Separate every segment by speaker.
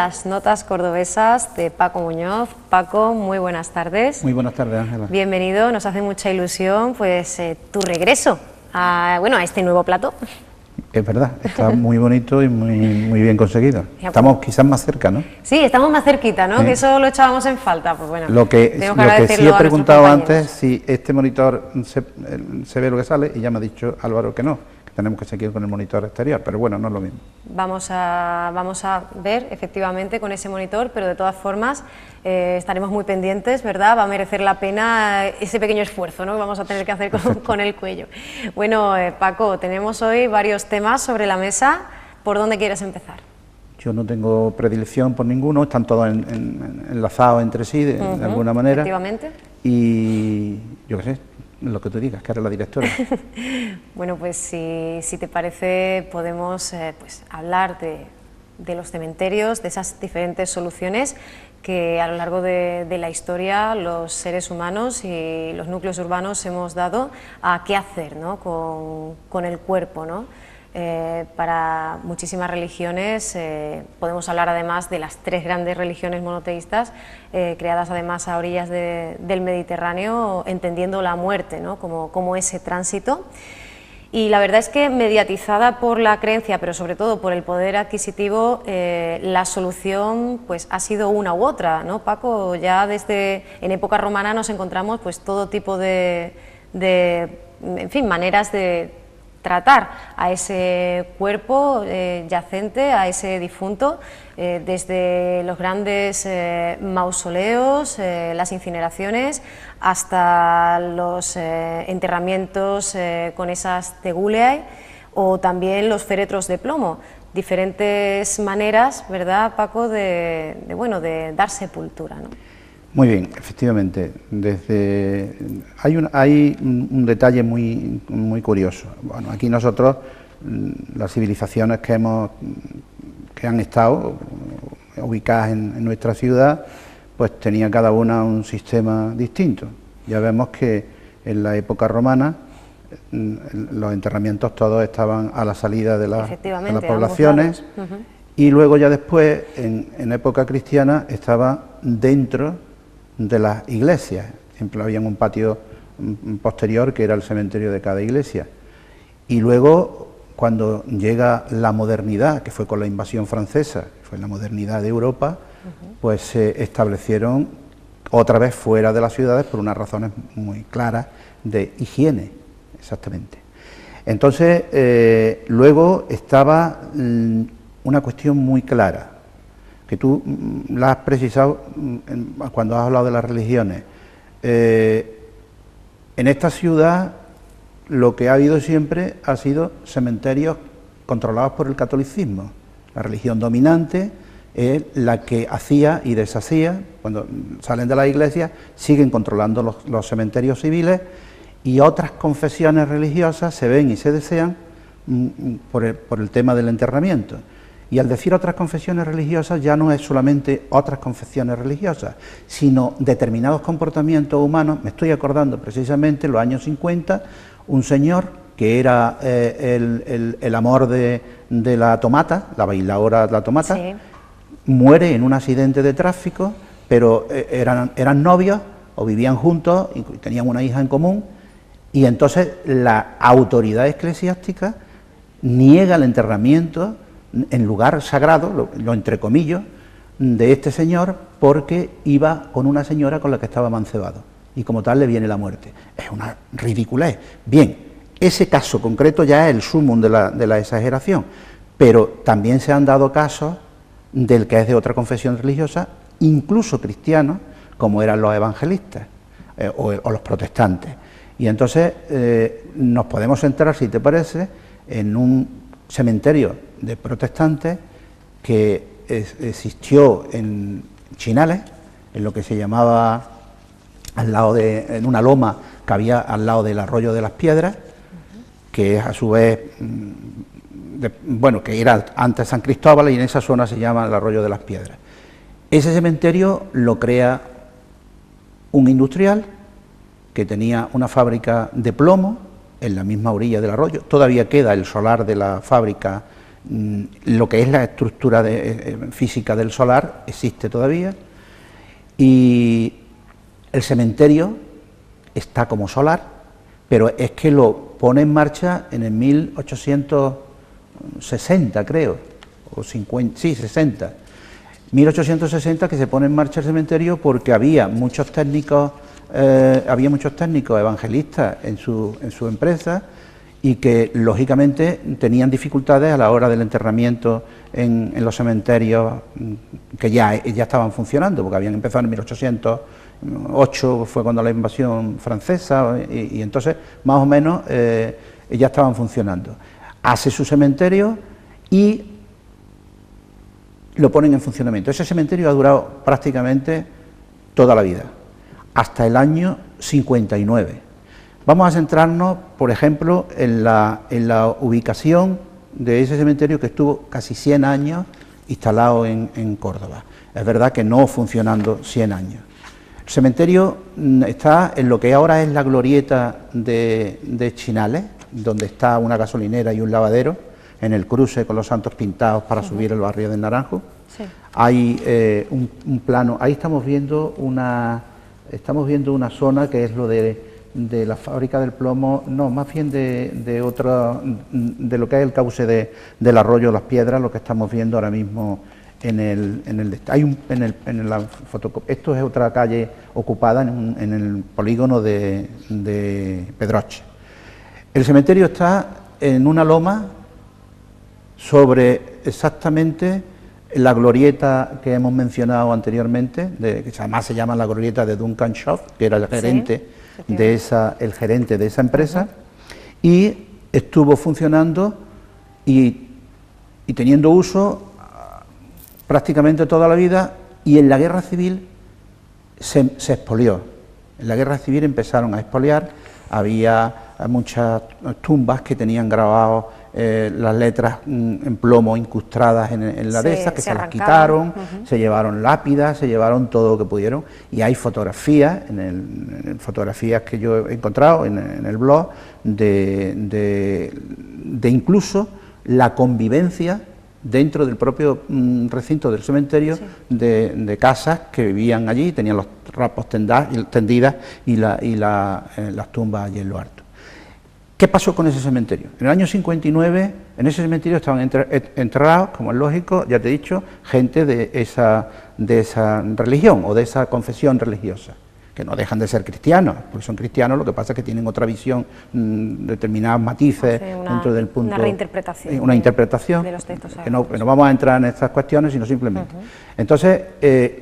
Speaker 1: las notas cordobesas de Paco Muñoz. Paco, muy buenas tardes.
Speaker 2: Muy buenas tardes, Ángela.
Speaker 1: Bienvenido, nos hace mucha ilusión pues tu regreso a este nuevo plató.
Speaker 2: Es verdad, está muy bonito y muy bien conseguido. Estamos quizás más cerca, ¿no?
Speaker 1: Sí, estamos más cerquita, ¿no? Que eso lo echábamos en falta. Pues bueno,
Speaker 2: lo que sí he preguntado antes, si este monitor se ve lo que sale, y ya me ha dicho Álvaro que no, que tenemos que seguir con el monitor exterior, pero bueno, no es lo mismo.
Speaker 1: Vamos a ver efectivamente con ese monitor, pero de todas formas estaremos muy pendientes, ¿verdad? Va a merecer la pena ese pequeño esfuerzo, ¿no?, que vamos a tener que hacer con el cuello. Bueno, Paco, tenemos hoy varios temas sobre la mesa. ¿Por dónde quieres empezar?
Speaker 2: Yo no tengo predilección por ninguno, están todos enlazados entre sí de alguna manera.
Speaker 1: Efectivamente.
Speaker 2: Y yo qué sé, lo que tú digas, que eres la directora.
Speaker 1: Bueno, pues si te parece podemos pues hablar de los cementerios, de esas diferentes soluciones que a lo largo de la historia los seres humanos y los núcleos urbanos hemos dado a qué hacer, ¿no?, con el cuerpo, ¿no? Para muchísimas religiones, podemos hablar además de las tres grandes religiones monoteístas, creadas además a orillas del Mediterráneo, entendiendo la muerte, ¿no?, como ese tránsito. Y la verdad es que, mediatizada por la creencia, pero sobre todo por el poder adquisitivo, la solución pues ha sido una u otra, ¿no, Paco? Ya en época romana nos encontramos pues todo tipo de maneras de tratar a ese cuerpo yacente, a ese difunto, desde los grandes mausoleos, las incineraciones, hasta los enterramientos con esas teguleae, o también los féretros de plomo. Diferentes maneras, ¿verdad, Paco?, de dar sepultura, ¿no?
Speaker 2: Muy bien, efectivamente. Hay un detalle muy curioso. Bueno, aquí nosotros, las civilizaciones que han estado ubicadas en nuestra ciudad, pues tenía cada una un sistema distinto. Ya vemos que en la época romana los enterramientos todos estaban a la salida de las poblaciones, y luego ya después, en época cristiana, estaba dentro de las iglesias. Siempre había un patio posterior que era el cementerio de cada iglesia. Y luego, cuando llega la modernidad, que fue con la invasión francesa, que fue la modernidad de Europa, pues se establecieron otra vez fuera de las ciudades por unas razones muy claras de higiene, exactamente. Entonces, luego estaba una cuestión muy clara, que tú la has precisado cuando has hablado de las religiones. En esta ciudad lo que ha habido siempre ha sido cementerios controlados por el catolicismo. La religión dominante es la que hacía y deshacía. Cuando salen de la iglesia siguen controlando los cementerios civiles, y otras confesiones religiosas se ven y se desean por el tema del enterramiento. Y al decir otras confesiones religiosas, ya no es solamente otras confesiones religiosas, sino determinados comportamientos humanos. Me estoy acordando precisamente en los años 50, un señor que era el amor de la tomata, la bailaora de la tomata, sí, muere en un accidente de tráfico, pero eran novios o vivían juntos y tenían una hija en común, y entonces la autoridad eclesiástica niega el enterramiento en lugar sagrado, lo entrecomillo, de este señor, porque iba con una señora con la que estaba mancebado, y como tal le viene la muerte. Es una ridiculez. Bien, ese caso concreto ya es el sumum de la exageración, pero también se han dado casos del que es de otra confesión religiosa, incluso cristianos, como eran los evangelistas o los protestantes. Y entonces nos podemos centrar, si te parece, en un cementerio de protestantes que existió en Chinales, en lo que se llamaba en una loma que había al lado del arroyo de las Piedras, que es a su vez, que era antes San Cristóbal, y en esa zona se llama el arroyo de las Piedras. Ese cementerio lo crea un industrial que tenía una fábrica de plomo en la misma orilla del arroyo. Todavía queda el solar de la fábrica Lo que es la estructura física del solar existe todavía, y el cementerio está como solar, pero es que lo pone en marcha en el 1860, creo, o 50, sí, 60. 1860 que se pone en marcha el cementerio porque había muchos técnicos evangelistas en su empresa, y que lógicamente tenían dificultades a la hora del enterramiento en los cementerios que ya estaban funcionando, porque habían empezado en 1808, fue cuando la invasión francesa, y entonces más o menos ya estaban funcionando. Hace su cementerio y lo ponen en funcionamiento. Ese cementerio ha durado prácticamente toda la vida, hasta el año 59. Vamos a centrarnos, por ejemplo, en la ubicación de ese cementerio, que estuvo casi 100 años instalado en Córdoba. Es verdad que no funcionando 100 años. El cementerio está en lo que ahora es la glorieta de Chinales, donde está una gasolinera y un lavadero, en el cruce con los Santos Pintados para subir el barrio del Naranjo. Sí. Hay un plano, ahí estamos viendo una zona que es lo de la fábrica del plomo, no, más bien de lo que es el cauce del arroyo Las Piedras, lo que estamos viendo ahora mismo esto es otra calle ocupada en el polígono de Pedroche. El cementerio está en una loma sobre exactamente la glorieta que hemos mencionado anteriormente, que además se llama la glorieta de Duncan Shaw, que era el gerente, sí, de esa empresa, y estuvo funcionando y teniendo uso prácticamente toda la vida, y en la guerra civil se expolió. En la guerra civil empezaron a expoliar, había muchas tumbas que tenían grabados las letras en plomo incrustadas en la de esas, que se las quitaron, se llevaron lápidas, se llevaron todo lo que pudieron, y hay fotografías, fotografías que yo he encontrado en el blog, de incluso la convivencia dentro del propio recinto del cementerio, sí, de casas que vivían allí, tenían los rapos tendidas y las tumbas allí en lo alto. ¿Qué pasó con ese cementerio? En el año 59, en ese cementerio estaban enterrados, como es lógico, ya te he dicho, gente de esa religión o de esa confesión religiosa, que no dejan de ser cristianos, porque son cristianos, lo que pasa es que tienen otra visión, determinados matices, sí, dentro del punto...
Speaker 1: Una reinterpretación.
Speaker 2: Una interpretación, de los textos que no vamos a entrar en estas cuestiones, sino simplemente. Entonces,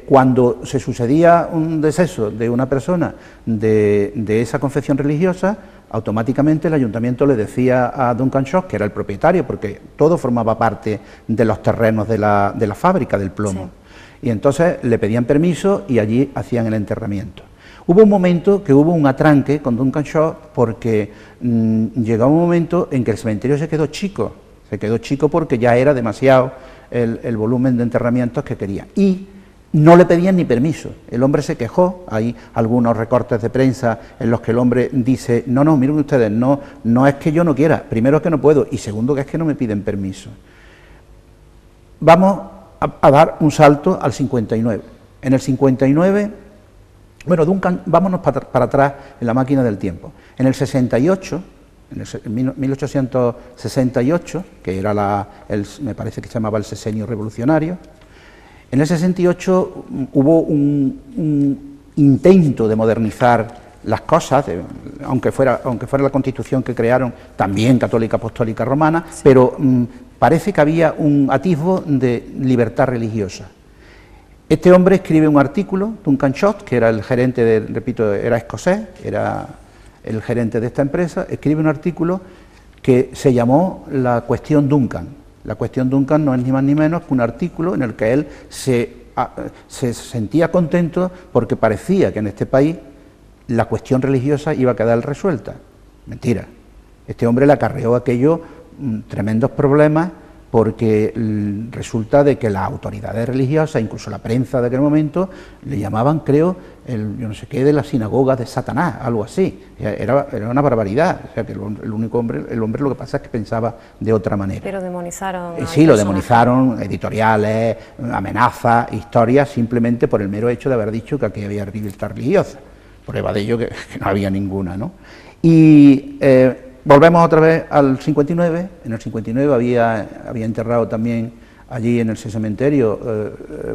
Speaker 2: cuando se sucedía un deceso de una persona de esa confesión religiosa, automáticamente el ayuntamiento le decía a Duncan Shaw, que era el propietario, porque todo formaba parte de los terrenos de la fábrica del plomo, sí, y entonces le pedían permiso y allí hacían el enterramiento. Hubo un momento que hubo un atranque con Duncan Shaw, porque llegó un momento en que el cementerio se quedó chico porque ya era demasiado el volumen de enterramientos que quería, y no le pedían ni permiso. El hombre se quejó, hay algunos recortes de prensa en los que el hombre dice, no, miren ustedes, no es que yo no quiera, primero es que no puedo, y segundo que es que no me piden permiso. Vamos a dar un salto al 59. En el 59, bueno, Duncan, vámonos para atrás en la máquina del tiempo. En el 68, en 1868, que era me parece que se llamaba el sexenio revolucionario, en el 68 hubo un intento de modernizar las cosas, aunque fuera la Constitución que crearon, también católica, apostólica, romana, sí, pero parece que había un atisbo de libertad religiosa. Este hombre escribe un artículo, Duncan Shaw, que era el gerente, repito, era escocés, era el gerente de esta empresa, escribe un artículo que se llamó La Cuestión Duncan. La Cuestión Duncan no es ni más ni menos que un artículo en el que él se sentía contento porque parecía que en este país la cuestión religiosa iba a quedar resuelta. Mentira. Este hombre le acarreó aquello tremendos problemas, porque resulta de que las autoridades religiosas, incluso la prensa de aquel momento, le llamaban, creo, yo no sé qué, de la sinagoga de Satanás, algo así. Era una barbaridad. O sea, que el hombre lo que pasa es que pensaba de otra manera.
Speaker 1: Pero demonizaron.
Speaker 2: Sí, lo demonizaron, editoriales, amenazas, historias, simplemente por el mero hecho de haber dicho que aquí había libertad religiosa. Prueba de ello que no había ninguna, ¿no? Y volvemos otra vez al 59. En el 59 había enterrado también allí en ese cementerio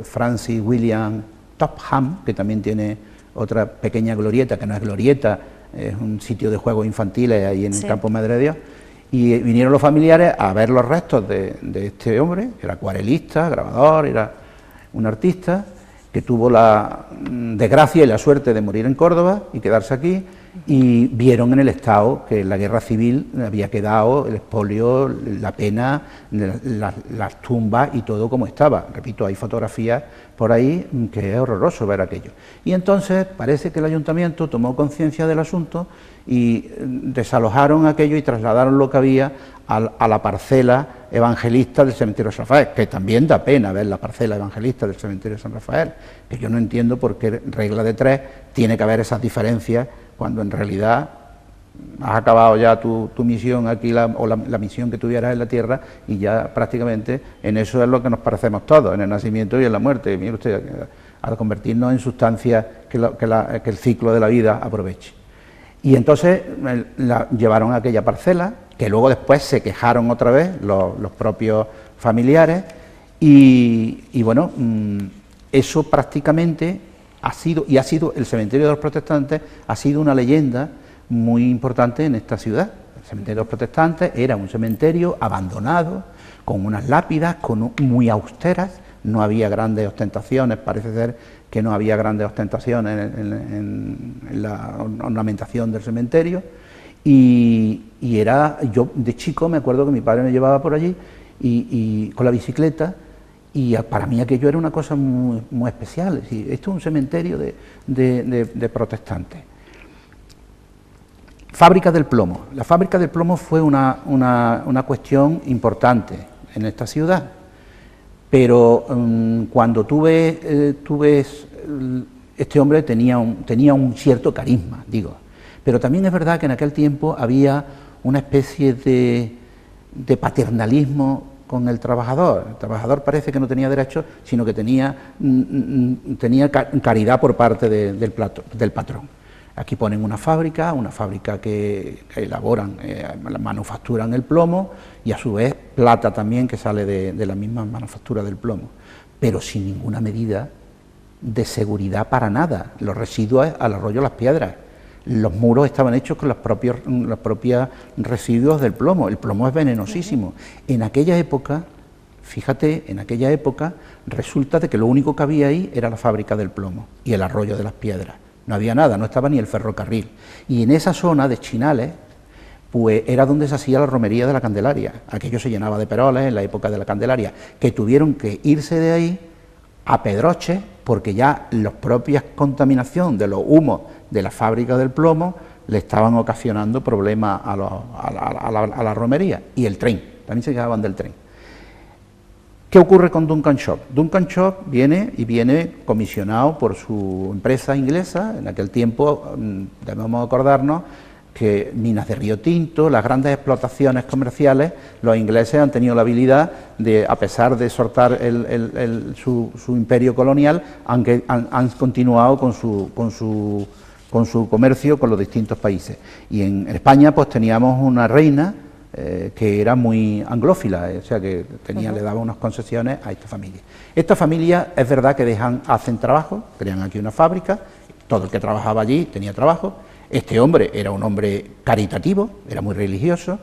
Speaker 2: Francis William Topham, que también tiene otra pequeña glorieta, que no es glorieta, es un sitio de juegos infantiles ahí en el campo Madre de Dios, y vinieron los familiares a ver los restos de este hombre, que era acuarelista, grabador, era un artista, que tuvo la desgracia y la suerte de morir en Córdoba y quedarse aquí, y vieron en el estado que en la guerra civil había quedado el expolio, la pena, las tumbas y todo como estaba. Repito, hay fotografías por ahí que es horroroso ver aquello. Y entonces parece que el ayuntamiento tomó conciencia del asunto y desalojaron aquello y trasladaron lo que había a la parcela evangelista del cementerio de San Rafael, que también da pena ver la parcela evangelista del cementerio de San Rafael, que yo no entiendo por qué regla de tres tiene que haber esas diferencias cuando en realidad has acabado ya tu misión aquí, o la misión que tuvieras en la tierra, y ya prácticamente en eso es lo que nos parecemos todos, en el nacimiento y en la muerte. Mire usted, al convertirnos en sustancias que el ciclo de la vida aproveche. Y entonces la llevaron a aquella parcela, que luego después se quejaron otra vez los propios familiares, y bueno, eso prácticamente ha sido el cementerio de los protestantes ha sido una leyenda muy importante en esta ciudad. El cementerio de los protestantes era un cementerio abandonado, con unas lápidas muy austeras, no había grandes ostentaciones, parece ser que no había grandes ostentaciones en la ornamentación del cementerio, y yo de chico me acuerdo que mi padre me llevaba por allí y con la bicicleta, y para mí aquello era una cosa muy, muy especial. Esto es un cementerio de protestantes. Fábrica del plomo. La fábrica del plomo fue una cuestión importante en esta ciudad, pero cuando tú ves, este hombre tenía un cierto carisma, digo, pero también es verdad que en aquel tiempo había una especie de paternalismo con el trabajador. El trabajador parece que no tenía derechos, sino que tenía caridad por parte del patrón. Aquí ponen una fábrica que elaboran, manufacturan el plomo, y a su vez plata también, que sale de la misma manufactura del plomo, pero sin ninguna medida de seguridad para nada. Los residuos al arroyo Las Piedras, los muros estaban hechos con los propios residuos del plomo. El plomo es venenosísimo. En aquella época, fíjate, resulta de que lo único que había ahí era la fábrica del plomo y el arroyo de Las Piedras. No había nada, no estaba ni el ferrocarril. Y en esa zona de Chinales, pues era donde se hacía la romería de la Candelaria. Aquello se llenaba de peroles en la época de la Candelaria, que tuvieron que irse de ahí a Pedroche, porque ya la propia contaminación de los humos de la fábrica del plomo le estaban ocasionando problemas a la romería. Y el tren, también se quejaban del tren. ¿Qué ocurre con Duncan Shaw? Duncan Shaw viene comisionado por su empresa inglesa. En aquel tiempo debemos acordarnos que minas de Río Tinto, las grandes explotaciones comerciales, los ingleses han tenido la habilidad de, a pesar de soltar su imperio colonial, han continuado con su comercio con los distintos países. Y en España pues teníamos una reina que era muy anglófila, o sea que le daba unas concesiones a esta familia. Esta familia es verdad que hacen trabajo, crean aquí una fábrica, todo el que trabajaba allí tenía trabajo. Este hombre era un hombre caritativo, era muy religioso.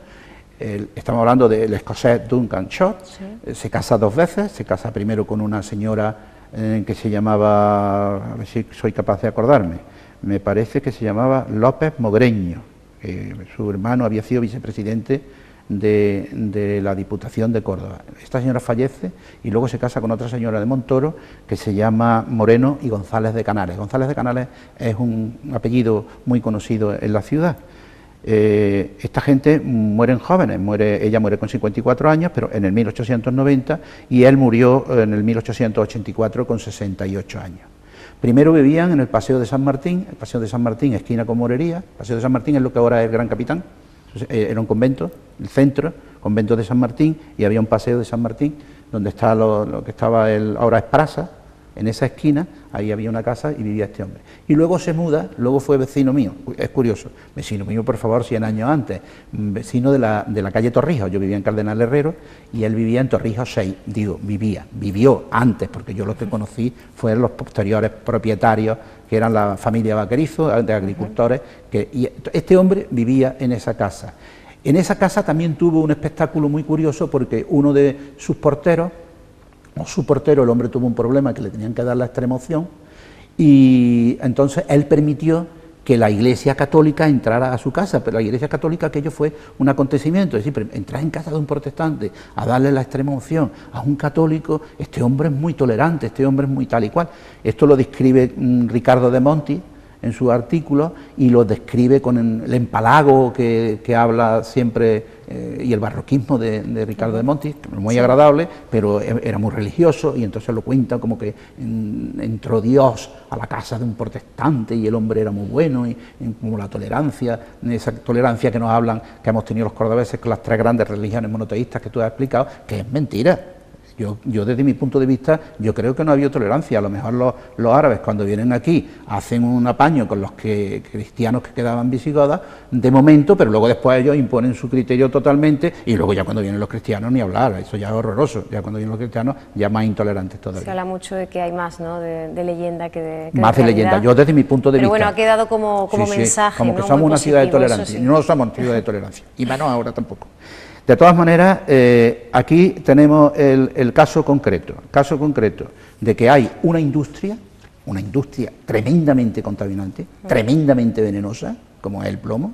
Speaker 2: Estamos hablando del escocés Duncan Shaw. Sí. Se casa 2 veces, se casa primero con una señora que se llamaba, a ver si soy capaz de acordarme, me parece que se llamaba López Mogreño. Su hermano había sido vicepresidente de la Diputación de Córdoba. Esta señora fallece y luego se casa con otra señora de Montoro que se llama Moreno y González de Canales. González de Canales es un apellido muy conocido en la ciudad. esta gente mueren jóvenes, ella muere con 54 años, pero en el 1890, y él murió en el 1884 con 68 años. Primero vivían en el Paseo de San Martín, el Paseo de San Martín, esquina con Morería. El Paseo de San Martín es lo que ahora es el Gran Capitán, era un convento, el centro, convento de San Martín, y había un Paseo de San Martín, donde está lo que estaba ahora es Praza. En esa esquina, ahí había una casa y vivía este hombre. Y luego se muda, luego fue vecino mío, es curioso, vecino mío, por favor, 100 años antes, vecino de la calle Torrijos. Yo vivía en Cardenal Herrero y él vivía en Torrijos 6, vivió antes, porque yo lo que conocí fueron los posteriores propietarios, que eran la familia Vaquerizo, de agricultores, y este hombre vivía en esa casa. En esa casa también tuvo un espectáculo muy curioso, porque uno de sus porteros, su portero, el hombre tuvo un problema que le tenían que dar la extremaunción, y entonces él permitió que la Iglesia Católica entrara a su casa, pero la Iglesia Católica, aquello fue un acontecimiento, es decir, entrar en casa de un protestante a darle la extremaunción a un católico, este hombre es muy tolerante, este hombre es muy tal y cual. Esto lo describe Ricardo de Monti en su artículo, y lo describe con el empalago que habla siempre, y el barroquismo de Ricardo de Monti, muy agradable, pero era muy religioso, y entonces lo cuenta como que entró Dios a la casa de un protestante y el hombre era muy bueno, y como la tolerancia, esa tolerancia que nos hablan, que hemos tenido los cordobeses con las tres grandes religiones monoteístas que tú has explicado, que es mentira. Yo desde mi punto de vista, yo creo que no había tolerancia. A lo mejor los árabes, cuando vienen aquí, hacen un apaño con los cristianos que quedaban visigodas, de momento, pero luego después ellos imponen su criterio totalmente, y luego ya cuando vienen los cristianos ni hablar, eso ya es horroroso, ya cuando vienen los cristianos ya más intolerantes todavía.
Speaker 1: Se habla mucho de que hay más, ¿no?, de leyenda que de
Speaker 2: más de leyenda. Yo desde mi punto de vista...
Speaker 1: Pero bueno, ha quedado como
Speaker 2: sí,
Speaker 1: mensaje,
Speaker 2: como que
Speaker 1: ¿no?,
Speaker 2: somos
Speaker 1: muy
Speaker 2: una ciudad de
Speaker 1: positivo,
Speaker 2: tolerancia,
Speaker 1: sí.
Speaker 2: y no somos ciudad de tolerancia, y menos ahora tampoco. De todas maneras, aquí tenemos el caso concreto de que hay una industria tremendamente contaminante, tremendamente venenosa, como es el plomo,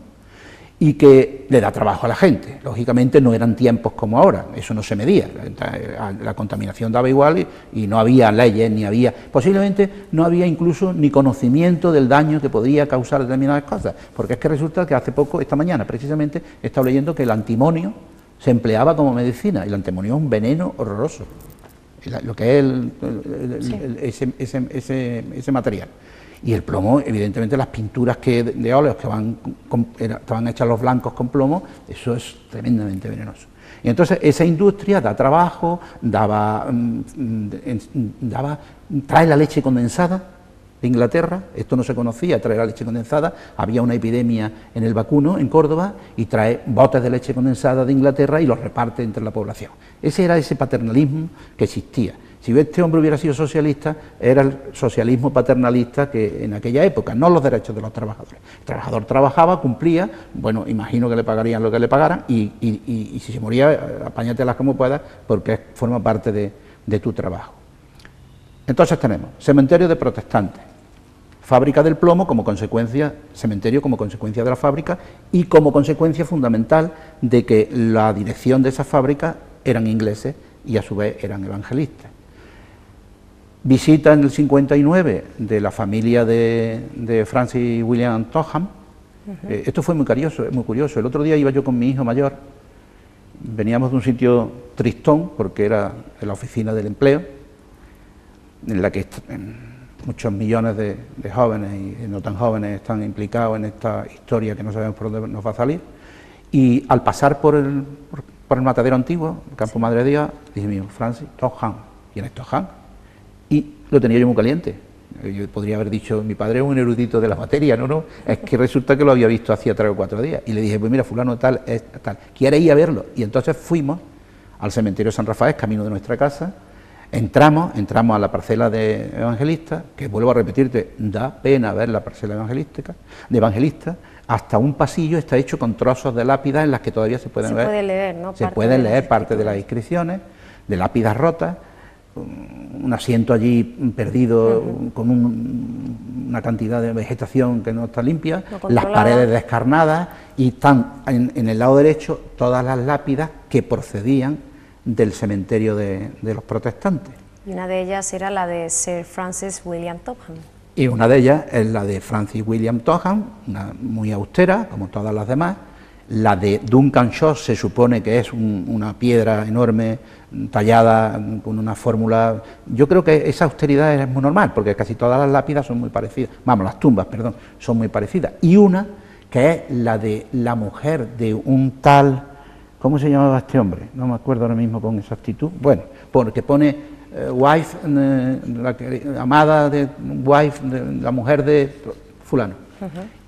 Speaker 2: y que le da trabajo a la gente. Lógicamente no eran tiempos como ahora, eso no se medía, la contaminación daba igual y no había leyes, posiblemente no había incluso ni conocimiento del daño que podría causar determinadas cosas, porque es que resulta que hace poco, esta mañana precisamente, he estado leyendo que el antimonio se empleaba como medicina, y el antimonio es un veneno horroroso, lo que es ese material. Y el plomo, evidentemente, las pinturas de óleos que estaban hechas los blancos con plomo, eso es tremendamente venenoso. Y entonces esa industria da trabajo, trae la leche condensada de Inglaterra, esto no se conocía, traer la leche condensada, había una epidemia en el vacuno, en Córdoba, y trae botes de leche condensada de Inglaterra y los reparte entre la población. Ese era ese paternalismo que existía. Si este hombre hubiera sido socialista, era el socialismo paternalista que en aquella época, no los derechos de los trabajadores. El trabajador trabajaba, cumplía, bueno, imagino que le pagarían lo que le pagaran, y si se moría, apáñatelas como puedas, porque forma parte de tu trabajo. Entonces tenemos cementerio de protestantes, fábrica del plomo como consecuencia, cementerio como consecuencia de la fábrica, y como consecuencia fundamental de que la dirección de esa fábrica eran ingleses y a su vez eran evangelistas. Visita en el 59 de la familia de Francis William Topham. Esto fue muy curioso. El otro día iba yo con mi hijo mayor, veníamos de un sitio tristón, porque era la oficina del empleo, en la que muchos millones de jóvenes y no tan jóvenes están implicados en esta historia que no sabemos por dónde nos va a salir, y al pasar por el matadero antiguo, el Campo Madre de Dios, dije mío, Francis Topham, ¿quién es Topham? Y lo tenía yo muy caliente. Yo podría haber dicho, mi padre es un erudito de la materia, no, es que resulta que lo había visto hacía 3 o 4 días, y le dije, pues mira, fulano tal, es tal, ¿quiere ir a verlo? Y entonces fuimos al cementerio de San Rafael, camino de nuestra casa. Entramos a la parcela de evangelista, que vuelvo a repetirte, da pena ver la parcela de evangelista, hasta un pasillo está hecho con trozos de lápidas en las que todavía se pueden ver.
Speaker 1: Puede leer, ¿no?
Speaker 2: Se pueden leer parte de las inscripciones, de lápidas rotas, un asiento allí perdido con una cantidad de vegetación que no está limpia, las paredes descarnadas, y están en el lado derecho todas las lápidas que procedían del cementerio de los protestantes.
Speaker 1: Y una de ellas era la de Sir Francis William Topham.
Speaker 2: Y una de ellas es la de Francis William Topham, una muy austera, como todas las demás. La de Duncan Shaw se supone que es una piedra enorme, tallada con una fórmula. Yo creo que esa austeridad es muy normal, porque casi todas las lápidas son muy parecidas, vamos, las tumbas, perdón, son muy parecidas. Y una que es la de la mujer de un tal, ¿cómo se llamaba este hombre? No me acuerdo ahora mismo con exactitud. Bueno, porque pone wife, amada de wife, de la mujer de fulano.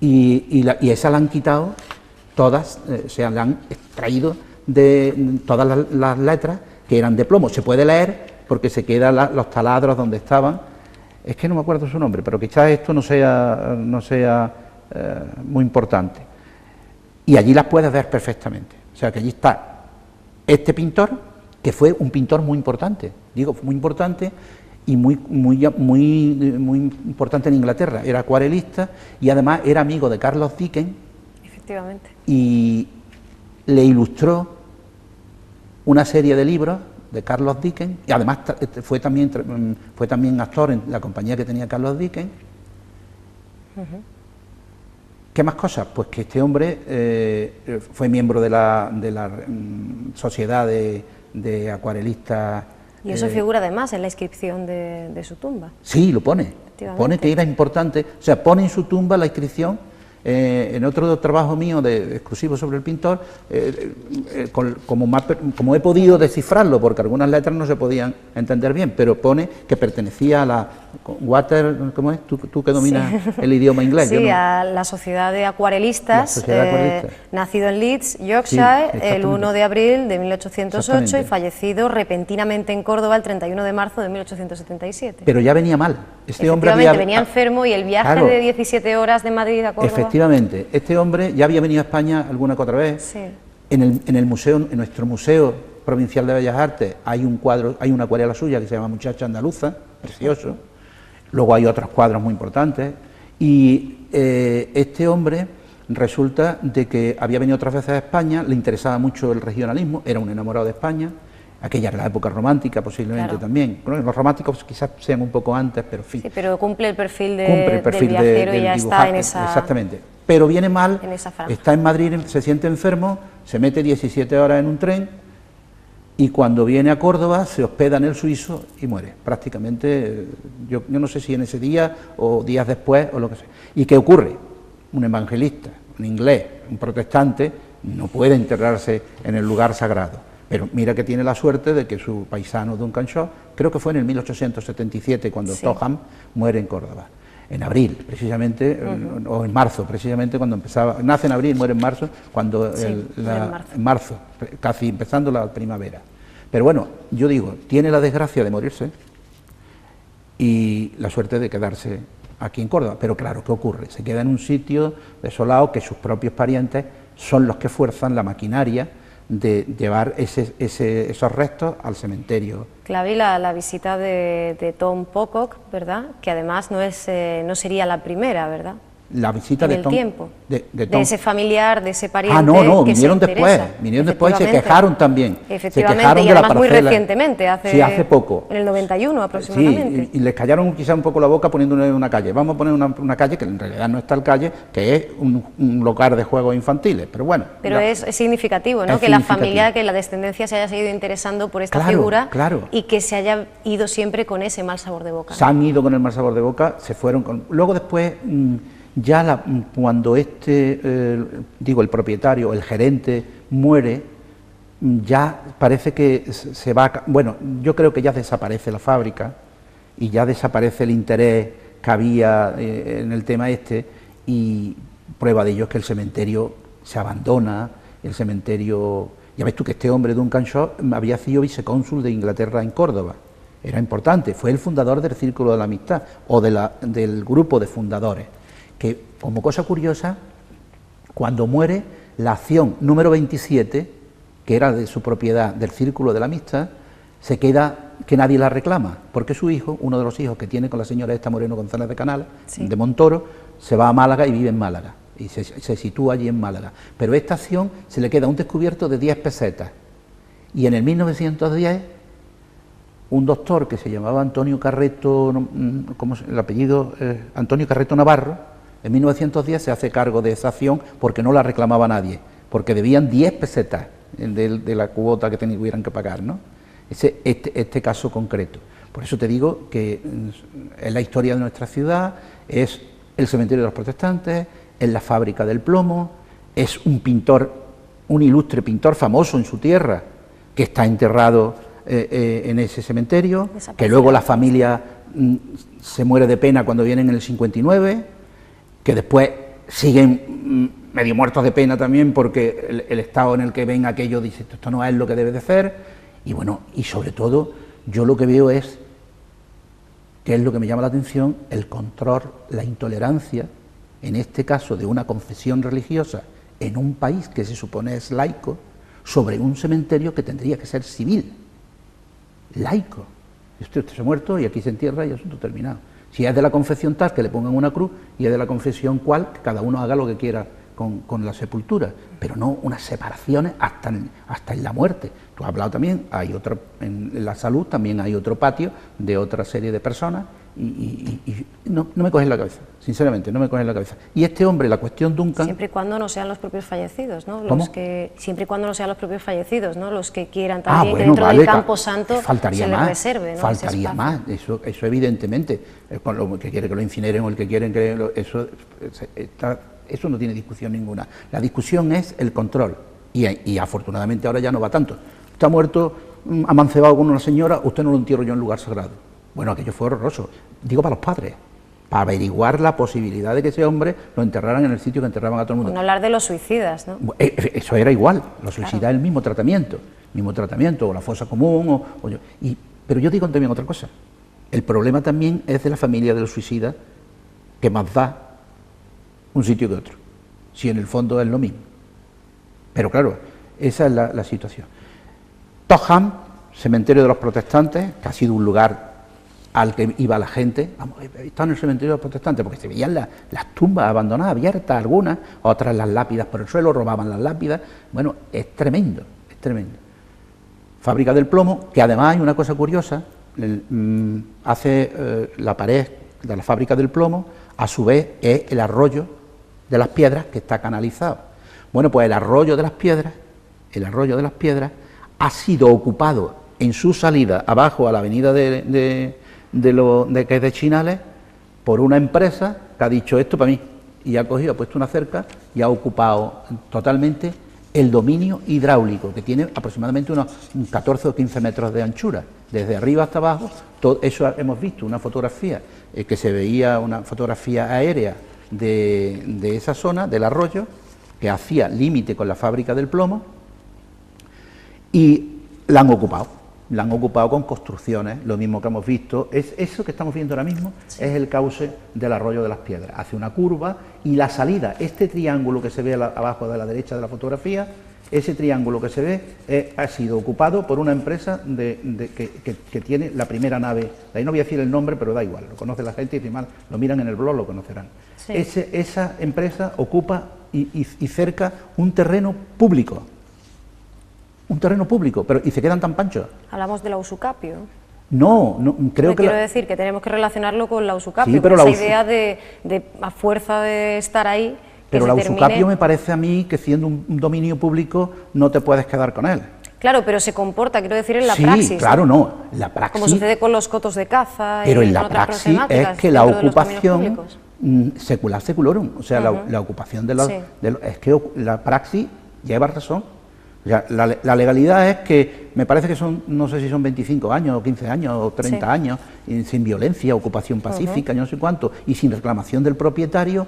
Speaker 2: Y esa la han quitado todas, se la han extraído de todas las letras que eran de plomo. Se puede leer porque se quedan los taladros donde estaban. Es que no me acuerdo su nombre, pero quizás esto no sea muy importante. Y allí las puedes ver perfectamente. O sea que allí está este pintor, que fue un pintor muy importante, digo, muy importante y muy importante en Inglaterra. Era acuarelista y además era amigo de Carlos Dickens. Efectivamente. Y le ilustró una serie de libros de Carlos Dickens, y además fue también actor en la compañía que tenía Carlos Dickens. ¿Qué más cosas? Pues que este hombre fue miembro de la sociedad de acuarelistas.
Speaker 1: Y eso figura además en la inscripción de su tumba.
Speaker 2: Sí, lo pone. Pone que era importante, o sea, pone en su tumba la inscripción. En otro trabajo mío exclusivo sobre el pintor, como he podido descifrarlo, porque algunas letras no se podían entender bien, pero pone que pertenecía a la ¿cómo es? Tú que dominas el idioma inglés.
Speaker 1: Sí, a la Sociedad de Acuarelistas, nacido en Leeds, Yorkshire, sí, el 1 de abril de 1808 y fallecido repentinamente en Córdoba el 31 de marzo de 1877.
Speaker 2: Pero ya venía mal. Este hombre
Speaker 1: venía enfermo y el viaje de 17 horas de Madrid a Córdoba.
Speaker 2: Efectivamente, este hombre ya había venido a España alguna que otra vez.
Speaker 1: Sí.
Speaker 2: En el museo, en nuestro Museo Provincial de Bellas Artes hay un cuadro, hay una acuarela suya que se llama Muchacha Andaluza, precioso. Luego hay otros cuadros muy importantes. Y este hombre resulta de que había venido otras veces a España, le interesaba mucho el regionalismo, era un enamorado de España. Aquella era la época romántica, posiblemente también. Los románticos quizás sean un poco antes, pero en fin.
Speaker 1: Sí, pero cumple el perfil, del viajero y ya está en esa...
Speaker 2: Exactamente. Pero viene mal, está en Madrid, se siente enfermo, se mete 17 horas en un tren y cuando viene a Córdoba se hospeda en el Suizo y muere. Prácticamente, yo no sé si en ese día o días después o lo que sea. ¿Y qué ocurre? Un evangelista, un inglés, un protestante, no puede enterrarse en el lugar sagrado. Pero mira que tiene la suerte de que su paisano Duncan Shaw, creo que fue en el 1877 cuando Topham muere en Córdoba, en abril precisamente, o en marzo precisamente cuando empezaba, nace en abril, muere en marzo, cuando en marzo, casi empezando la primavera. Pero bueno, yo digo, tiene la desgracia de morirse y la suerte de quedarse aquí en Córdoba, pero claro, ¿qué ocurre? Se queda en un sitio desolado que sus propios parientes son los que fuerzan la maquinaria de llevar esos restos al cementerio.
Speaker 1: Claro, y la visita de Tom Pocock, ¿verdad? Que además no sería la primera, ¿verdad?
Speaker 2: La visita de Tom,
Speaker 1: tiempo,
Speaker 2: de
Speaker 1: Tom. De ese familiar, de ese pariente.
Speaker 2: No, vinieron después y se quejaron también.
Speaker 1: Efectivamente,
Speaker 2: se quejaron
Speaker 1: y además muy recientemente, hace
Speaker 2: poco.
Speaker 1: En el 91 aproximadamente.
Speaker 2: Sí, y les callaron quizá un poco la boca poniéndole una calle. Vamos a poner una calle que en realidad no es tal calle, que es un lugar de juegos infantiles, pero bueno.
Speaker 1: Pero es significativo, ¿no? Que la familia, que la descendencia se haya seguido interesando por esta figura y que se haya ido siempre con ese mal sabor de boca, ¿no?
Speaker 2: Se han ido con el mal sabor de boca, se fueron con... Luego después... cuando el propietario, el gerente muere, ya parece que se va, bueno, yo creo que ya desaparece la fábrica y ya desaparece el interés que había en el tema y prueba de ello es que el cementerio se abandona, el cementerio, ya ves tú que este hombre Duncan Shaw había sido vicecónsul de Inglaterra en Córdoba, era importante, fue el fundador del Círculo de la Amistad o del grupo de fundadores. Que, como cosa curiosa, cuando muere, la acción número 27, que era de su propiedad del Círculo de la Amistad, se queda que nadie la reclama, porque su hijo, uno de los hijos que tiene con la señora esta Moreno González de Canal, de Montoro, se va a Málaga y vive en Málaga, y se sitúa allí en Málaga. Pero esta acción se le queda un descubierto de 10 pesetas, y en el 1910 un doctor que se llamaba Antonio Carreto, el apellido Antonio Carreto Navarro, en 1910 se hace cargo de esa acción porque no la reclamaba nadie, porque debían 10 pesetas de la cuota que tuvieran que pagar, ¿no? Este caso concreto. Por eso te digo que es la historia de nuestra ciudad, es el cementerio de los protestantes, es la fábrica del plomo, es un pintor, un ilustre pintor famoso en su tierra, que está enterrado en ese cementerio, que luego la familia se muere de pena cuando vienen en el 59, que después siguen medio muertos de pena también porque el estado en el que ven aquello dice esto no es lo que debe de ser, y bueno, y sobre todo yo lo que veo es, que es lo que me llama la atención, el control, la intolerancia, en este caso de una confesión religiosa en un país que se supone es laico, sobre un cementerio que tendría que ser civil, laico. Usted se ha muerto y aquí se entierra y asunto terminado. Si es de la confesión tal, que le pongan una cruz, y es de la confesión cual, que cada uno haga lo que quiera con la sepultura, pero no unas separaciones hasta en la muerte. Tú has hablado también, hay otro, en la salud también hay otro patio de otra serie de personas, y no me cogen la cabeza, sinceramente, no me cogen la cabeza. Y este hombre, la cuestión Duncan...
Speaker 1: Siempre y cuando no sean los propios fallecidos, ¿no?
Speaker 2: ¿Cómo?
Speaker 1: Siempre y cuando no sean los propios fallecidos, ¿no? Los que quieran también
Speaker 2: bueno,
Speaker 1: que dentro
Speaker 2: vale,
Speaker 1: del campo santo se les reserve, ¿no?
Speaker 2: Faltaría más, eso evidentemente, con lo que quiere que lo incineren o el que quieren que eso no tiene discusión ninguna. La discusión es el control, y afortunadamente ahora ya no va tanto. Está muerto, amancebado con una señora, usted no lo entierro yo en lugar sagrado. Bueno, aquello fue horroroso, digo para los padres, para averiguar la posibilidad de que ese hombre lo enterraran en el sitio que enterraban a todo el mundo.
Speaker 1: No hablar de los suicidas, ¿no?
Speaker 2: Eso era igual, los suicidas es el mismo tratamiento, o la fosa común, pero yo digo también otra cosa, el problema también es de la familia de los suicidas, que más da un sitio que otro, si en el fondo es lo mismo. Pero claro, esa es la situación. Topham, cementerio de los protestantes, que ha sido un lugar al que iba la gente, vamos, está en el cementerio de los protestantes, porque se veían las tumbas abandonadas, abiertas algunas, otras las lápidas por el suelo, robaban las lápidas, bueno, es tremendo, es tremendo. Fábrica del plomo, que además hay una cosa curiosa, hace la pared de la fábrica del plomo, a su vez es el arroyo de las piedras que está canalizado. Bueno, pues el arroyo de las piedras ha sido ocupado en su salida abajo a la avenida de Chinales por una empresa que ha dicho esto para mí, y ha cogido, ha puesto una cerca y ha ocupado totalmente el dominio hidráulico, que tiene aproximadamente unos 14 o 15 metros de anchura, desde arriba hasta abajo. Todo eso hemos visto, una fotografía que se veía, una fotografía aérea de esa zona, del arroyo, que hacía límite con la fábrica del plomo, y la han ocupado con construcciones, lo mismo que hemos visto, eso que estamos viendo ahora mismo, sí, es el cauce del arroyo de las piedras, hace una curva y la salida, este triángulo que se ve abajo de la derecha de la fotografía, ese triángulo que se ve ha sido ocupado por una empresa que tiene la primera nave, de ahí no voy a decir el nombre, pero da igual, lo conoce la gente y si mal lo miran en el blog lo conocerán. Sí. Esa empresa ocupa y cerca un terreno público, pero y se quedan tan panchos.
Speaker 1: Hablamos de la Usucapio.
Speaker 2: No, creo que...
Speaker 1: Quiero decir que tenemos que relacionarlo con la Usucapio,
Speaker 2: sí, pero
Speaker 1: con esa idea de a fuerza de estar ahí...
Speaker 2: Pero la Usucapio me parece a mí que siendo un dominio público no te puedes quedar con él.
Speaker 1: Claro, pero se comporta, quiero decir, en la
Speaker 2: sí,
Speaker 1: praxis.
Speaker 2: Sí, claro, no, la praxis...
Speaker 1: Como sucede con los cotos de caza
Speaker 2: pero
Speaker 1: y
Speaker 2: en la
Speaker 1: con otras
Speaker 2: praxis es que la ocupación secular seculorum, o sea, la ocupación de los... Sí. Es que la praxis lleva razón. O sea, la legalidad es que me parece que son, no sé si son 25 años o 15 años o 30 sí, años, sin violencia, ocupación pacífica, yo no sé cuánto, y sin reclamación del propietario,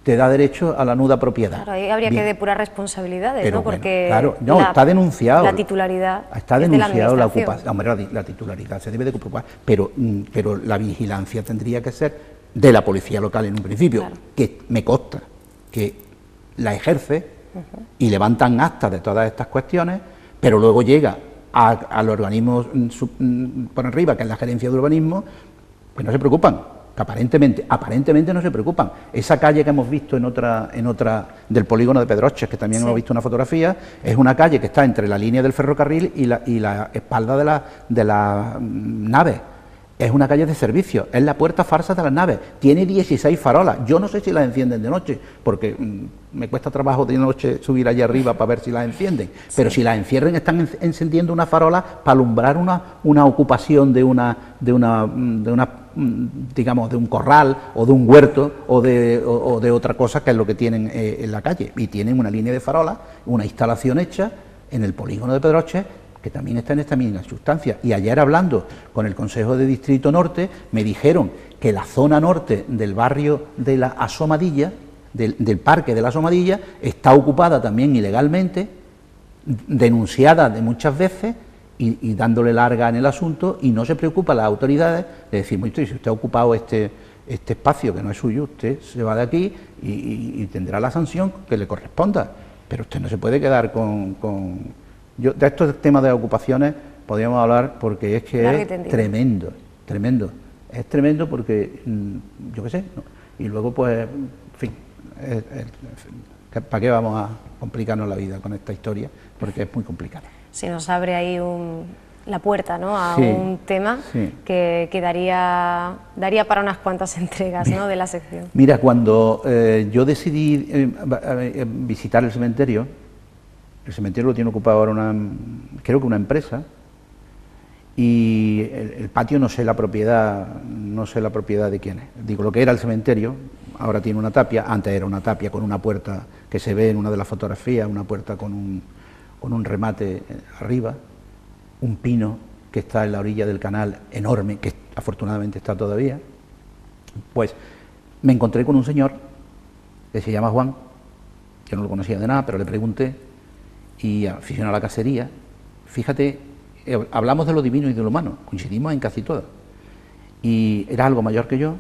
Speaker 2: te da derecho a la nuda propiedad.
Speaker 1: Claro, ahí habría que depurar responsabilidades, pero, ¿no? Porque
Speaker 2: bueno, claro, no, está denunciado.
Speaker 1: La titularidad
Speaker 2: está denunciado la ocupación. Hombre, la titularidad se debe de ocupar, pero la vigilancia tendría que ser de la policía local en un principio, claro, que me consta que la ejerce y levantan actas de todas estas cuestiones, pero luego llega al organismo por arriba, que es la gerencia de urbanismo, pues no se preocupan, que aparentemente no se preocupan. Esa calle que hemos visto en otra del polígono de Pedroches, que también hemos visto una fotografía, es una calle que está entre la línea del ferrocarril y la espalda de la nave. Es una calle de servicio, es la puerta farsa de las naves, tiene 16 farolas. Yo no sé si las encienden de noche, porque me cuesta trabajo de noche subir allá arriba para ver si las encienden, pero si las encierren están encendiendo una farola para alumbrar una ocupación de una digamos, de un corral o de un huerto o de otra cosa, que es lo que tienen en la calle. Y tienen una línea de farolas, una instalación hecha en el polígono de Pedroches, que también está en esta misma sustancia. Y ayer, hablando con el Consejo de Distrito Norte, me dijeron que la zona norte del barrio de la Asomadilla, del parque de la Asomadilla, está ocupada también ilegalmente, denunciada de muchas veces y dándole larga en el asunto, y no se preocupa las autoridades de decir, si usted ha ocupado este espacio que no es suyo, usted se va de aquí y tendrá la sanción que le corresponda, pero usted no se puede quedar Yo, de estos temas de ocupaciones podríamos hablar, porque es que es tremendo, es tremendo porque, yo qué sé, ¿no? Y luego pues, en fin, ¿para qué vamos a complicarnos la vida con esta historia? Porque es muy complicada.
Speaker 1: Se nos abre ahí la puerta, ¿no?, a un tema que daría para unas cuantas entregas, ¿no?, de la sección.
Speaker 2: Mira, cuando yo decidí visitar el cementerio lo tiene ocupado ahora creo que una empresa, y el patio no sé la propiedad de quién es. Digo, lo que era el cementerio, ahora tiene una tapia, antes era una tapia con una puerta que se ve en una de las fotografías, una puerta con un remate arriba, un pino que está en la orilla del canal enorme, que afortunadamente está todavía. Pues me encontré con un señor que se llama Juan, yo no lo conocía de nada, pero le pregunté, y aficionado a la cacería. Fíjate, hablamos de lo divino y de lo humano, coincidimos en casi todo, y era algo mayor que yo,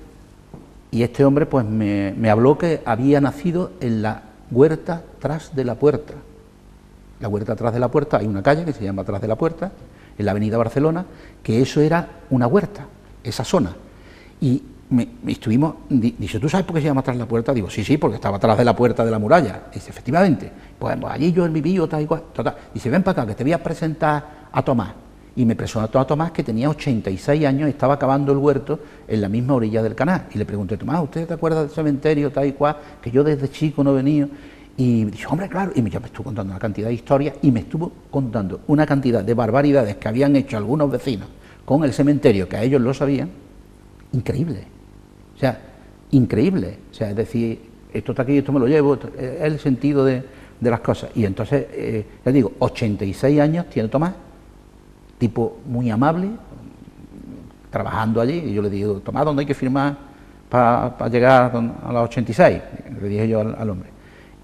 Speaker 2: y este hombre pues me habló que había nacido en la huerta tras de la puerta. La huerta tras de la puerta, hay una calle que se llama Tras de la Puerta, en la avenida Barcelona, que eso era una huerta, esa zona, y estuvimos, dice, ¿tú sabes por qué se llama Tras de la Puerta? Digo, sí, porque estaba atrás de la puerta de la muralla. Dice, efectivamente, pues allí yo viví, tal y cual, total. Dice, ven para acá, que te voy a presentar a Tomás. Y me presentó a Tomás, que tenía 86 años, y estaba acabando el huerto en la misma orilla del canal. Y le pregunté, Tomás, ¿usted te acuerda del cementerio, tal y cual, que yo desde chico no he venido? Y me dijo, hombre, claro, y me estuvo contando una cantidad de historias, y me estuvo contando una cantidad de barbaridades que habían hecho algunos vecinos con el cementerio, que a ellos lo sabían, increíble. O sea, increíble, o sea, es decir, esto está aquí, esto me lo llevo, es el sentido de las cosas. Y entonces, les digo, 86 años tiene Tomás, tipo muy amable, trabajando allí, y yo le digo, Tomás, ¿dónde hay que firmar para llegar a los 86? Le dije yo al hombre.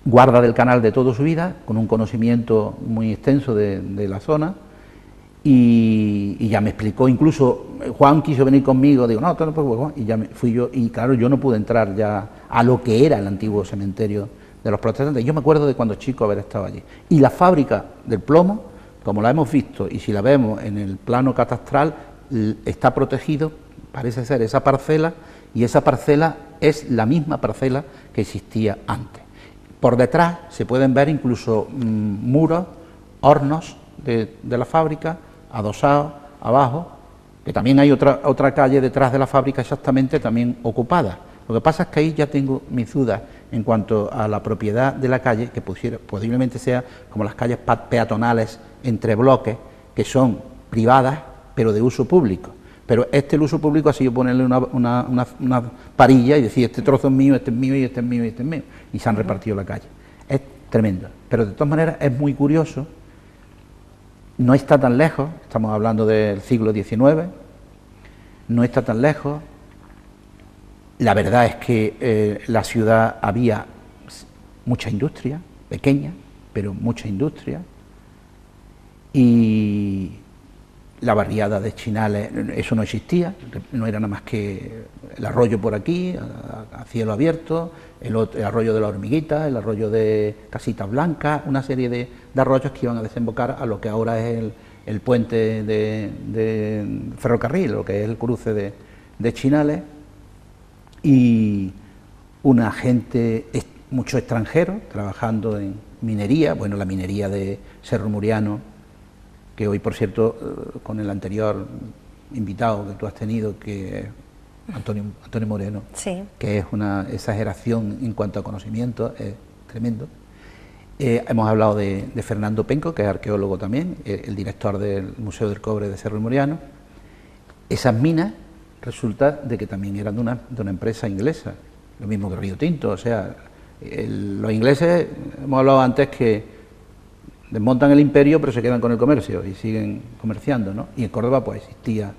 Speaker 2: Guarda del canal de toda su vida, con un conocimiento muy extenso de la zona, y ya me explicó, incluso Juan quiso venir conmigo, digo, no, Juan, y ya fui yo, y claro, yo no pude entrar ya a lo que era el antiguo cementerio de los protestantes. Yo me acuerdo de cuando chico haber estado allí. Y la fábrica del plomo, como la hemos visto, y si la vemos en el plano catastral, está protegido, parece ser, esa parcela, y esa parcela es la misma parcela que existía antes. Por detrás se pueden ver incluso muros, hornos de la fábrica, adosados abajo, que también hay otra calle detrás de la fábrica exactamente también ocupada. Lo que pasa es que ahí ya tengo mis dudas en cuanto a la propiedad de la calle, que posiblemente sea como las calles peatonales entre bloques, que son privadas, pero de uso público. Pero el uso público ha sido ponerle una parilla y decir, este trozo es mío, este es mío, y este es mío, y este es mío. Y se han repartido la calle. Es tremendo. Pero de todas maneras es muy curioso. No está tan lejos, estamos hablando del siglo XIX, no está tan lejos. La verdad es que la ciudad había mucha industria, pequeña, pero mucha industria, y la barriada de Chinales, eso no existía, no era nada más que el arroyo por aquí, a cielo abierto, el arroyo de la Hormiguita, el arroyo de Casitas Blancas, una serie de arroyos que iban a desembocar a lo que ahora es el puente de ferrocarril, lo que es el cruce de Chinales, y una gente, muchos extranjeros, trabajando en minería, bueno, la minería de Cerro Muriano, que hoy, por cierto, con el anterior invitado que tú has tenido, que es Antonio Moreno,
Speaker 1: sí,
Speaker 2: que es una exageración en cuanto a conocimiento, es tremendo. Hemos hablado de Fernando Penco, que es arqueólogo también, el director del Museo del Cobre de Cerro Muriano. Esas minas resulta de que también eran de una empresa inglesa, lo mismo que Río Tinto, o sea, los ingleses, hemos hablado antes que desmontan el imperio pero se quedan con el comercio y siguen comerciando, ¿no? Y en Córdoba pues existía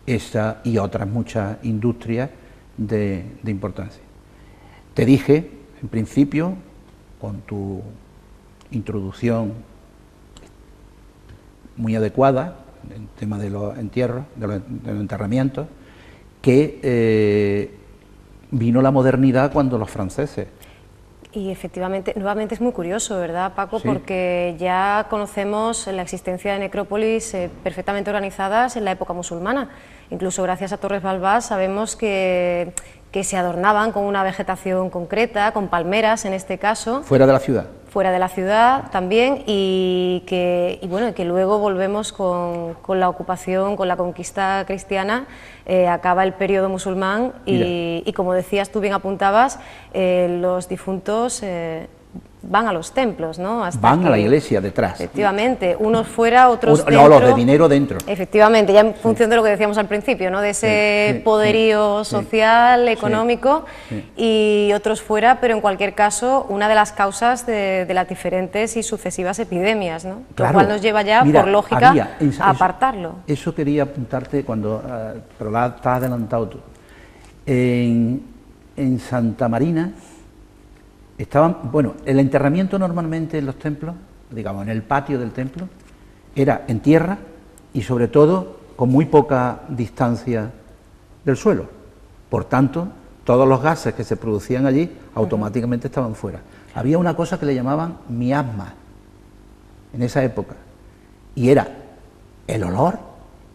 Speaker 2: esa y otras muchas industrias de importancia. Te dije, en principio, con tu introducción muy adecuada, en tema de los entierros, de los enterramientos, que vino la modernidad cuando los franceses.
Speaker 1: Y efectivamente, nuevamente es muy curioso, ¿verdad, Paco?
Speaker 2: Sí.
Speaker 1: Porque ya conocemos la existencia de necrópolis perfectamente organizadas en la época musulmana. Incluso gracias a Torres Balbás sabemos que se adornaban con una vegetación concreta, con palmeras en este caso.
Speaker 2: Fuera de la ciudad.
Speaker 1: Fuera de la ciudad también, y que luego volvemos con la ocupación, con la conquista cristiana, acaba el periodo musulmán y como decías, tú bien apuntabas, los difuntos van a los templos, ¿no?
Speaker 2: Van a la iglesia detrás.
Speaker 1: Efectivamente, unos fuera, otros dentro.
Speaker 2: No, los de dinero dentro.
Speaker 1: Efectivamente, ya en función de lo que decíamos al principio, ¿no? De ese poderío social, económico, y otros fuera, pero en cualquier caso, una de las causas de las diferentes y sucesivas epidemias, ¿no?
Speaker 2: Claro.
Speaker 1: Lo cual nos lleva ya, por lógica, a apartarlo.
Speaker 2: Eso quería apuntarte cuando, pero la has adelantado tú. En Santa Marina estaban, bueno, el enterramiento normalmente en los templos, digamos, en el patio del templo, era en tierra y sobre todo con muy poca distancia del suelo. Por tanto, todos los gases que se producían allí automáticamente estaban fuera. Había una cosa que le llamaban miasma en esa época, y era el olor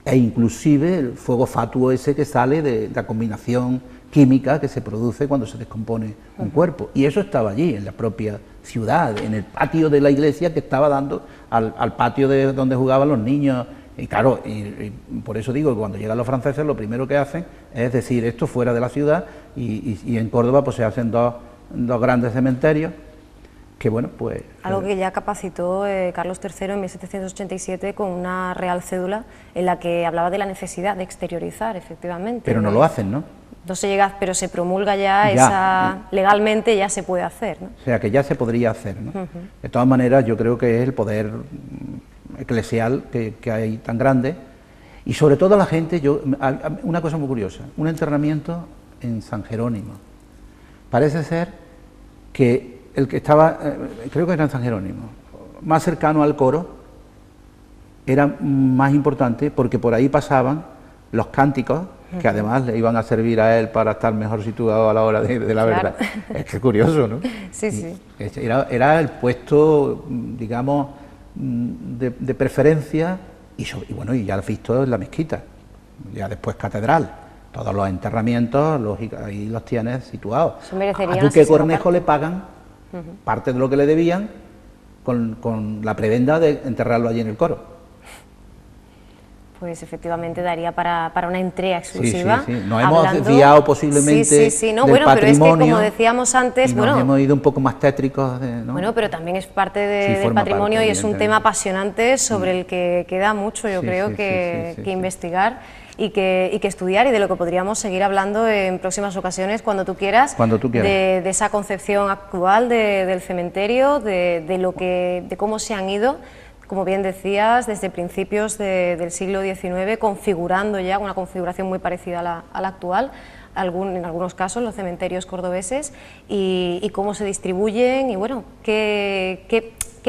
Speaker 2: e inclusive el fuego fatuo ese que sale de la combinación química que se produce cuando se descompone un cuerpo, y eso estaba allí, en la propia ciudad, en el patio de la iglesia que estaba dando al patio de donde jugaban los niños, y claro, y por eso digo que cuando llegan los franceses lo primero que hacen es decir esto fuera de la ciudad, y en Córdoba pues se hacen dos grandes cementerios, que bueno, pues...
Speaker 1: Algo que ya capacitó Carlos III en 1787 con una real cédula en la que hablaba de la necesidad de exteriorizar, efectivamente.
Speaker 2: Pero no lo hacen, ¿no?
Speaker 1: No se llega, pero se promulga ya. Legalmente ya se puede hacer, ¿no?
Speaker 2: O sea, que ya se podría hacer, ¿no? De todas maneras, yo creo que es el poder eclesial que hay tan grande, y sobre todo la gente, una cosa muy curiosa, un enterramiento en San Jerónimo. Parece ser que el que estaba, creo que era en San Jerónimo, más cercano al coro, era más importante porque por ahí pasaban los cánticos, que además le iban a servir a él para estar mejor situado a la hora de la verdad. Es que curioso, ¿no?
Speaker 1: Sí, sí.
Speaker 2: Era el puesto, digamos, de preferencia, y bueno, y ya has visto en la mezquita, ya después catedral, todos los enterramientos, ahí los tienes situados. A Duque Cornejo le pagan parte de lo que le debían con la prebenda de enterrarlo allí en el coro.
Speaker 1: Pues efectivamente daría para una entrega exclusiva.
Speaker 2: Sí. Nos hemos desviado posiblemente
Speaker 1: no,
Speaker 2: del
Speaker 1: bueno,
Speaker 2: patrimonio,
Speaker 1: pero es que como decíamos antes,
Speaker 2: y nos hemos ido un poco más tétricos, ¿no?
Speaker 1: Bueno, pero también es parte del patrimonio y es un tema apasionante sobre el que queda mucho, yo creo, que investigar y que estudiar, y de lo que podríamos seguir hablando en próximas ocasiones, cuando tú quieras.
Speaker 2: Cuando tú quieras.
Speaker 1: De esa concepción actual del cementerio, de cómo se han ido, como bien decías, desde principios del siglo XIX, configurando ya una configuración muy parecida a la actual, en algunos casos los cementerios cordobeses, y cómo se distribuyen, y bueno, qué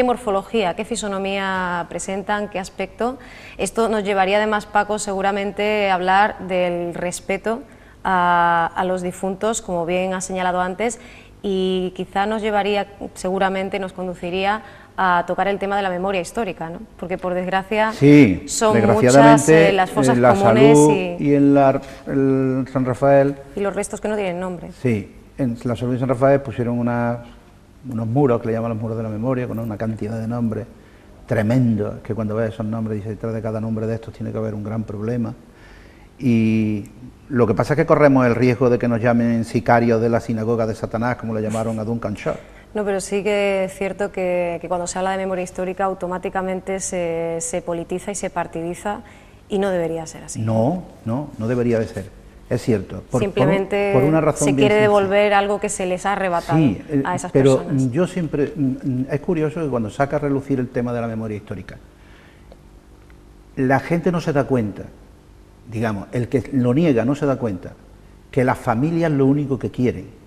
Speaker 1: morfología, qué fisonomía presentan, qué aspecto. Esto nos llevaría además, Paco, seguramente a hablar del respeto a los difuntos, como bien has señalado antes, y quizá nos llevaría, seguramente nos conduciría a tocar el tema de la memoria histórica, ¿no? Porque por desgracia
Speaker 2: sí,
Speaker 1: son muchas las fosas
Speaker 2: la
Speaker 1: comunes
Speaker 2: Salud y en el San Rafael,
Speaker 1: y los restos que no tienen nombre.
Speaker 2: Sí, en la Salud y San Rafael pusieron unos muros que le llaman los muros de la memoria, con una cantidad de nombres tremendos, que cuando ves esos nombres dices, detrás de cada nombre de estos tiene que haber un gran problema. Y lo que pasa es que corremos el riesgo de que nos llamen sicarios de la sinagoga de Satanás, como le llamaron a Duncan Shaw.
Speaker 1: No, pero sí que es cierto que cuando se habla de memoria histórica automáticamente se politiza y se partidiza, y no debería ser así.
Speaker 2: No debería de ser, es cierto.
Speaker 1: Simplemente
Speaker 2: por una razón
Speaker 1: se quiere
Speaker 2: bien
Speaker 1: devolver algo que se les ha arrebatado a esas
Speaker 2: pero
Speaker 1: personas.
Speaker 2: yo siempre, es curioso que cuando saca a relucir el tema de la memoria histórica, la gente no se da cuenta, digamos, el que lo niega no se da cuenta, que las familias lo único que quieren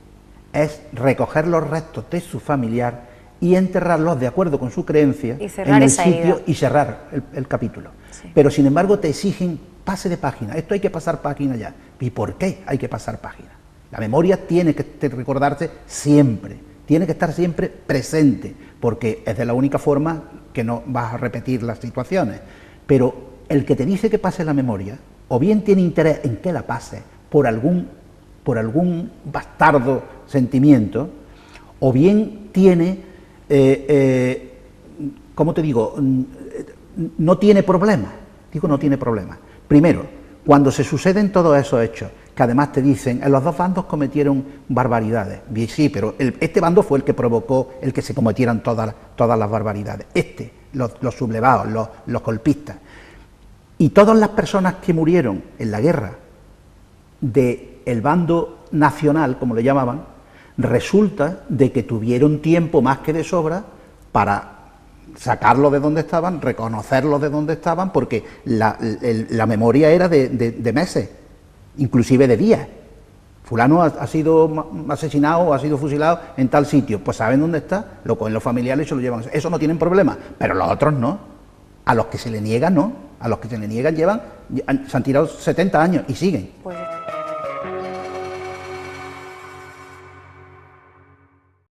Speaker 2: es recoger los restos de su familiar y enterrarlos de acuerdo con su creencia en el sitio y cerrar el capítulo. Sí. Pero sin embargo te exigen pase de página, esto hay que pasar página ya. ¿Y por qué hay que pasar página? La memoria tiene que recordarse siempre, tiene que estar siempre presente, porque es de la única forma que no vas a repetir las situaciones. Pero el que te dice que pase la memoria, o bien tiene interés en que la pase por algún bastardo sentimiento, o bien tiene, ¿cómo te digo?, no tiene problema. Digo, no tiene problema. Primero, cuando se suceden todos esos hechos, que además te dicen, los dos bandos cometieron barbaridades. Sí, pero este bando fue el que provocó el que se cometieran todas las barbaridades. Los sublevados, los golpistas. Y todas las personas que murieron en la guerra del bando nacional, como le llamaban, resulta de que tuvieron tiempo más que de sobra para sacarlos de donde estaban, reconocerlos de donde estaban, porque la memoria era de meses, inclusive de días. Fulano ha sido asesinado o ha sido fusilado en tal sitio, pues saben dónde está, lo cogen los familiares y se lo llevan. Eso no tienen problema, pero los otros no. A los que se le niega no, a los que se le niegan se han tirado 70 años y siguen.
Speaker 1: Pues